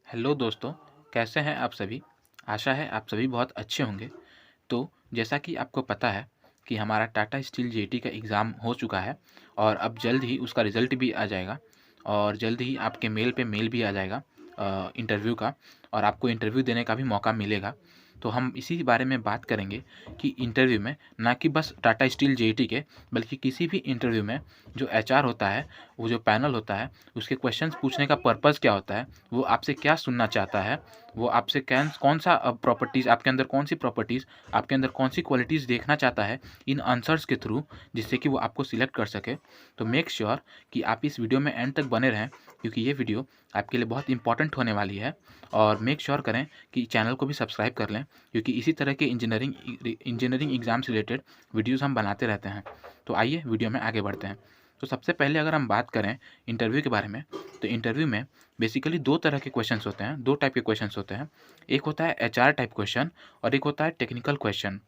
Hello दोस्तों, कैसे हैं आप सभी? आशा है आप सभी बहुत अच्छे होंगे। तो जैसा कि आपको पता है कि हमारा टाटा स्टील जेईटी का एग्ज़ाम हो चुका है और अब जल्द ही उसका रिज़ल्ट भी आ जाएगा और जल्द ही आपके मेल पे मेल भी आ जाएगा इंटरव्यू का और आपको इंटरव्यू देने का भी मौका मिलेगा। तो हम इसी बारे में बात करेंगे कि इंटरव्यू में ना कि बस टाटा स्टील जेईटी के बल्कि किसी भी इंटरव्यू में जो एचआर होता है, वो जो पैनल होता है, उसके क्वेश्चंस पूछने का पर्पज़ क्या होता है, वो आपसे क्या सुनना चाहता है, वो आपसे कौन-सा प्रॉपर्टीज़ आपके अंदर कौन-सी प्रॉपर्टीज़ आपके अंदर कौन-सी क्वालिटीज़ देखना चाहता है इन आंसर्स के थ्रू जिससे कि वो आपको सिलेक्ट कर सके। तो मेक श्योर कि आप इस वीडियो में एंड तक बने रहें क्योंकि ये वीडियो आपके लिए बहुत इंपॉर्टेंट होने वाली है और मेक श्योर करें कि चैनल को भी सब्सक्राइब कर लें क्योंकि इसी तरह के इंजीनियरिंग एग्ज़ाम से रिलेटेड वीडियोज़ हम बनाते रहते हैं। तो आइए वीडियो में आगे बढ़ते हैं। तो सबसे पहले अगर हम बात करें इंटरव्यू के बारे में, तो इंटरव्यू में बेसिकली 2 तरह के क्वेश्चंस होते हैं, 2 टाइप के क्वेश्चंस होते हैं। एक होता है एचआर टाइप क्वेश्चन और एक होता है टेक्निकल क्वेश्चन।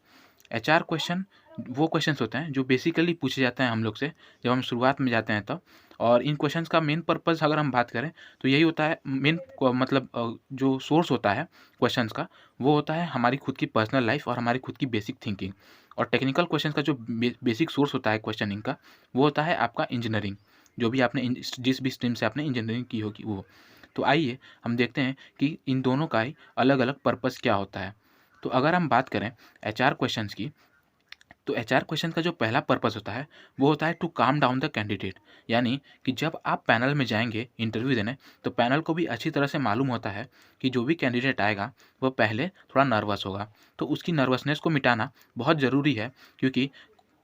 एचआर क्वेश्चन वो क्वेश्चंस होते हैं जो बेसिकली पूछे जाते हैं हम लोग से जब हम शुरुआत में जाते हैं तब। और इन क्वेश्चंस का मेन पर्पस अगर हम बात करें तो यही होता है मेन मतलब जो सोर्स होता है क्वेश्चंस का वो होता है हमारी खुद की पर्सनल लाइफ और हमारी खुद की बेसिक थिंकिंग। और टेक्निकल क्वेश्चंस का जो बेसिक सोर्स होता है क्वेश्चनिंग का वो होता है आपका इंजीनियरिंग, जो भी आपने जिस भी स्ट्रीम से आपने इंजीनियरिंग की होगी वो। तो आइए हम देखते हैं कि इन दोनों का ही अलग अलग पर्पस क्या होता है। तो अगर हम बात करें एचआर क्वेश्चंस की, तो एचआर क्वेश्चन का जो पहला पर्पस होता है वो होता है to calm down the candidate. यानी कि जब आप पैनल में जाएंगे इंटरव्यू देने तो पैनल को भी अच्छी तरह से मालूम होता है कि जो भी कैंडिडेट आएगा वो पहले थोड़ा नर्वस होगा। तो उसकी नर्वसनेस को मिटाना बहुत ज़रूरी है क्योंकि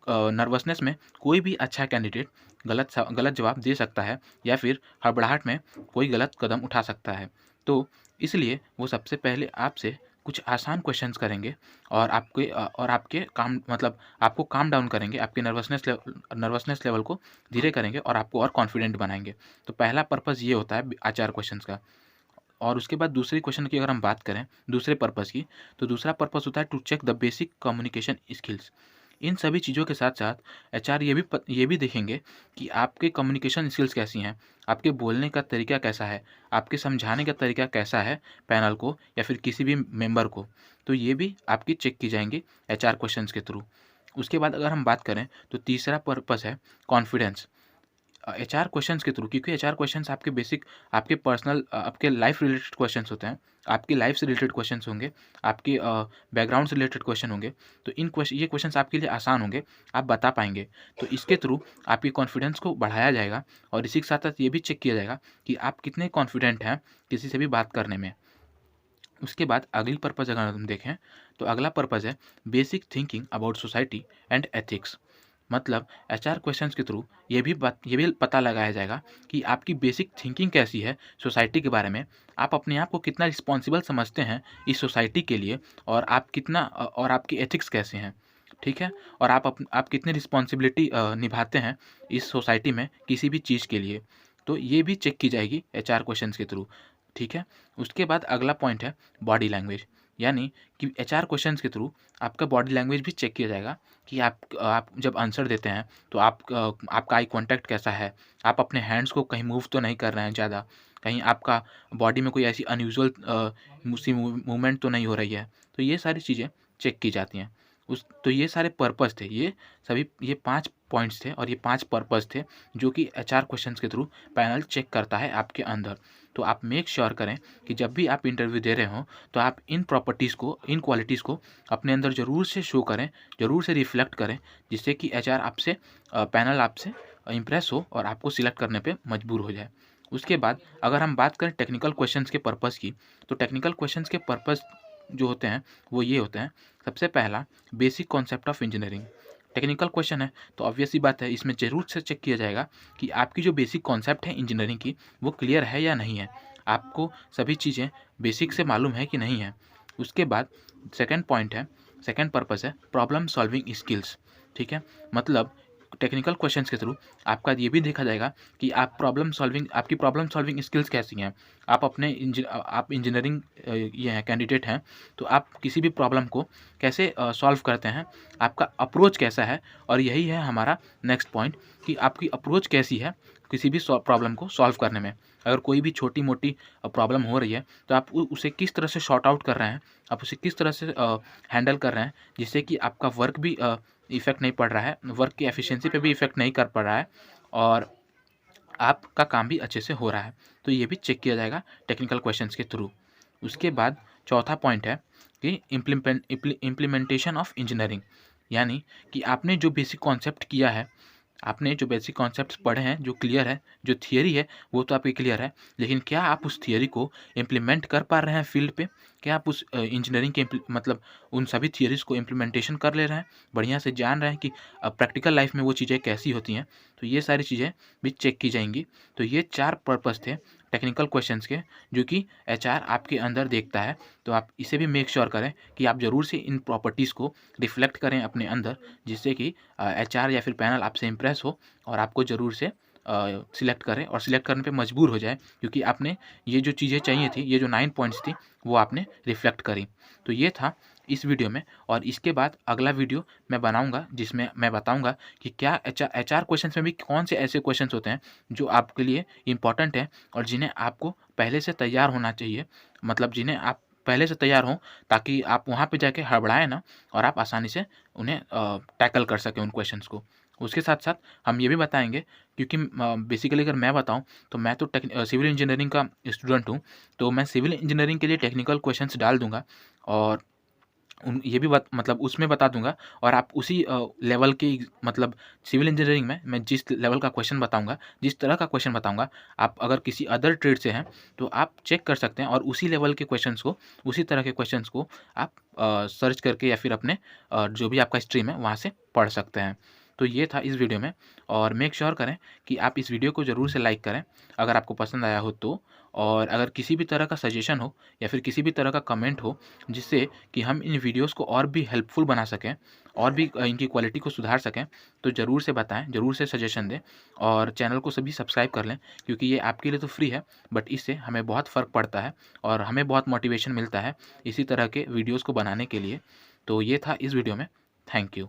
नर्वसनेस में कोई भी अच्छा कैंडिडेट गलत जवाब दे सकता है या फिर हड़बड़ाहट में कोई गलत कदम उठा सकता है। तो इसलिए वो सबसे पहले आपसे कुछ आसान क्वेश्चंस करेंगे और आपके काम मतलब आपको काम डाउन करेंगे, आपके नर्वसनेस लेवल को धीरे करेंगे और आपको और कॉन्फिडेंट बनाएँगे। तो पहला पर्पज़ ये होता है आचार क्वेश्चंस का। और उसके बाद दूसरे क्वेश्चन की अगर हम बात करें, दूसरे पर्पज़ की, तो दूसरा पर्पज़ होता है to check the basic communication skills. इन सभी चीज़ों के साथ-साथ एचआर ये भी देखेंगे कि आपके कम्युनिकेशन स्किल्स कैसी हैं, आपके बोलने का तरीका कैसा है, आपके समझाने का तरीका कैसा है पैनल को या फिर किसी भी मेंबर को। तो ये भी आपकी चेक की जाएँगी एचआर क्वेश्चंस के थ्रू। उसके बाद अगर हम बात करें, तो तीसरा पर्पज़ है कॉन्फिडेंस। एचआर क्वेश्चंस के थ्रू, क्योंकि एचआर क्वेश्चंस आपके बेसिक आपके पर्सनल आपके लाइफ रिलेटेड क्वेश्चंस होते हैं, आपकी लाइफ से रिलेटेड क्वेश्चंस होंगे, आपके बैकग्राउंड से रिलेटेड क्वेश्चन होंगे। तो ये क्वेश्चंस आपके लिए आसान होंगे, आप बता पाएंगे। तो इसके थ्रू आपकी कॉन्फिडेंस को बढ़ाया जाएगा और इसी के साथ साथ ये भी चेक किया जाएगा कि आप कितने कॉन्फिडेंट हैं किसी से भी बात करने में। उसके बाद अगली पर्पज़ अगर हम देखें, तो अगला पर्पज़ है basic thinking about society and ethics. मतलब एचआर क्वेश्चंस के थ्रू ये भी पता लगाया जाएगा कि आपकी बेसिक थिंकिंग कैसी है सोसाइटी के बारे में, आप अपने आप को कितना रिस्पॉन्सिबल समझते हैं इस सोसाइटी के लिए और और आपकी एथिक्स कैसे हैं, ठीक है? और आप कितनी रिस्पॉन्सिबिलिटी निभाते हैं इस सोसाइटी में किसी भी चीज़ के लिए। तो ये भी चेक की जाएगी एचआर क्वेश्चंस के थ्रू, ठीक है? उसके बाद अगला पॉइंट है बॉडी लैंग्वेज। यानी कि एचआर क्वेश्चंस के थ्रू आपका बॉडी लैंग्वेज भी चेक किया जाएगा कि आप जब आंसर देते हैं तो आपका आई कॉन्टैक्ट कैसा है, आप अपने हैंड्स को कहीं मूव तो नहीं कर रहे हैं ज़्यादा, कहीं आपका बॉडी में कोई ऐसी अनयूजुअल सी मूवमेंट तो नहीं हो रही है। तो ये सारी चीज़ें चेक की जाती हैं। तो ये सारे पर्पस थे, ये 5 पॉइंट्स थे और ये 5 पर्पस थे जो कि एचआर क्वेश्चंस के थ्रू पैनल चेक करता है आपके अंदर। तो आप मेक श्योर करें कि जब भी आप इंटरव्यू दे रहे हों तो आप इन क्वालिटीज़ को अपने अंदर ज़रूर से शो करें, ज़रूर से रिफ्लेक्ट करें, जिससे कि एचआर पैनल आपसे इम्प्रेस हो और आपको सिलेक्ट करने पे मजबूर हो जाए। उसके बाद अगर हम बात करें टेक्निकल क्वेश्चंस के पर्पस की, तो टेक्निकल क्वेश्चंस के पर्पस जो होते हैं वो ये होते हैं। सबसे पहला basic concept of engineering. Technical question है तो ऑब्वियस सी बात है इसमें ज़रूर से चेक किया जाएगा कि आपकी जो बेसिक कॉन्सेप्ट है इंजीनियरिंग की वो क्लियर है या नहीं है, आपको सभी चीज़ें बेसिक से मालूम है कि नहीं है। उसके बाद सेकंड पर्पस है प्रॉब्लम सॉल्विंग स्किल्स, ठीक है? मतलब टेक्निकल क्वेश्चंस के थ्रू आपका ये भी देखा जाएगा कि आपकी प्रॉब्लम सॉल्विंग स्किल्स कैसी हैं। आप इंजीनियरिंग ये हैं कैंडिडेट हैं, तो आप किसी भी प्रॉब्लम को कैसे सॉल्व करते हैं, आपका अप्रोच कैसा है। और यही है हमारा नेक्स्ट पॉइंट कि आपकी अप्रोच कैसी है किसी भी प्रॉब्लम को सॉल्व करने में। अगर कोई भी छोटी-मोटी प्रॉब्लम हो रही है तो आप उ उसे किस तरह से सॉर्ट आउट कर रहे हैं, आप उसे किस तरह से हैंडल कर रहे हैं जिससे कि आपका वर्क भी इफ़ेक्ट नहीं पड़ रहा है, वर्क की एफिशिएंसी पे भी इफ़ेक्ट नहीं कर पड़ रहा है और आपका काम भी अच्छे से हो रहा है। तो ये भी चेक किया जाएगा टेक्निकल क्वेश्चंस के थ्रू। उसके बाद चौथा पॉइंट है कि इम्प्लीमेंटेशन ऑफ इंजीनियरिंग, यानी कि आपने जो बेसिक कॉन्सेप्ट किया है, आपने जो बेसिक कॉन्सेप्ट्स पढ़े हैं, जो क्लियर है, जो थियरी है, वो तो आपकी क्लियर है, लेकिन क्या आप उस थियरी को इम्प्लीमेंट कर पा रहे हैं फील्ड पे? क्या आप उस इंजीनियरिंग के मतलब उन सभी थियरीज़ को इम्प्लीमेंटेशन कर ले रहे हैं? बढ़िया से जान रहे हैं कि प्रैक्टिकल लाइफ़ में वो चीज़ें कैसी होती हैं? तो ये सारी चीज़ें भी चेक की जाएँगी। तो ये 4 पर्पज़ थे टेक्निकल क्वेश्चंस के, जो कि एचआर आपके अंदर देखता है। तो आप इसे भी मेक श्योर करें कि आप ज़रूर से इन प्रॉपर्टीज़ को रिफ्लेक्ट करें अपने अंदर, जिससे कि एचआर या फिर पैनल आपसे इम्प्रेस हो और आपको ज़रूर से सिलेक्ट करें और सिलेक्ट करने पे मजबूर हो जाए, क्योंकि आपने ये जो चीज़ें चाहिए थी, ये जो 9 पॉइंट्स थी, वो आपने रिफ्लेक्ट करी। तो ये था इस वीडियो में, और इसके बाद अगला वीडियो मैं बनाऊँगा जिसमें मैं बताऊँगा कि क्या एचआर क्वेश्चंस में भी कौन से ऐसे क्वेश्चंस होते हैं जो आपके लिए इम्पोर्टेंट हैं और जिन्हें आपको पहले से तैयार होना चाहिए। मतलब जिन्हें आप पहले से तैयार हों, ताकि आप वहाँ पे जाके हड़बड़ाएँ ना और आप आसानी से उन्हें टैकल कर सकें उन क्वेश्चंस को। उसके साथ-साथ हम ये भी बताएँगे, क्योंकि बेसिकली अगर मैं बताऊँ तो मैं तो सिविल इंजीनियरिंग का स्टूडेंट हूँ, तो मैं सिविल इंजीनियरिंग के लिए टेक्निकल क्वेश्चंस डाल दूँगा और ये भी मतलब उसमें बता दूँगा, और आप उसी लेवल की मतलब सिविल इंजीनियरिंग में मैं जिस लेवल का क्वेश्चन बताऊँगा, जिस तरह का क्वेश्चन बताऊँगा, आप अगर किसी अदर ट्रेड से हैं तो आप चेक कर सकते हैं और उसी लेवल के क्वेश्चंस को, उसी तरह के क्वेश्चंस को आप सर्च करके या फिर अपने जो भी आपका स्ट्रीम है वहाँ से पढ़ सकते हैं। तो ये था इस वीडियो में, और मेक श्योर करें कि आप इस वीडियो को ज़रूर से लाइक करें अगर आपको पसंद आया हो तो, और अगर किसी भी तरह का सजेशन हो या फिर किसी भी तरह का कमेंट हो जिससे कि हम इन वीडियोस को और भी हेल्पफुल बना सकें और भी इनकी क्वालिटी को सुधार सकें, तो ज़रूर से बताएं, ज़रूर से सजेशन दें, और चैनल को सभी सब्सक्राइब कर लें, क्योंकि ये आपके लिए तो फ्री है, बट इससे हमें बहुत फ़र्क पड़ता है और हमें बहुत मोटिवेशन मिलता है इसी तरह के वीडियोज़ को बनाने के लिए। तो ये था इस वीडियो में। Thank you.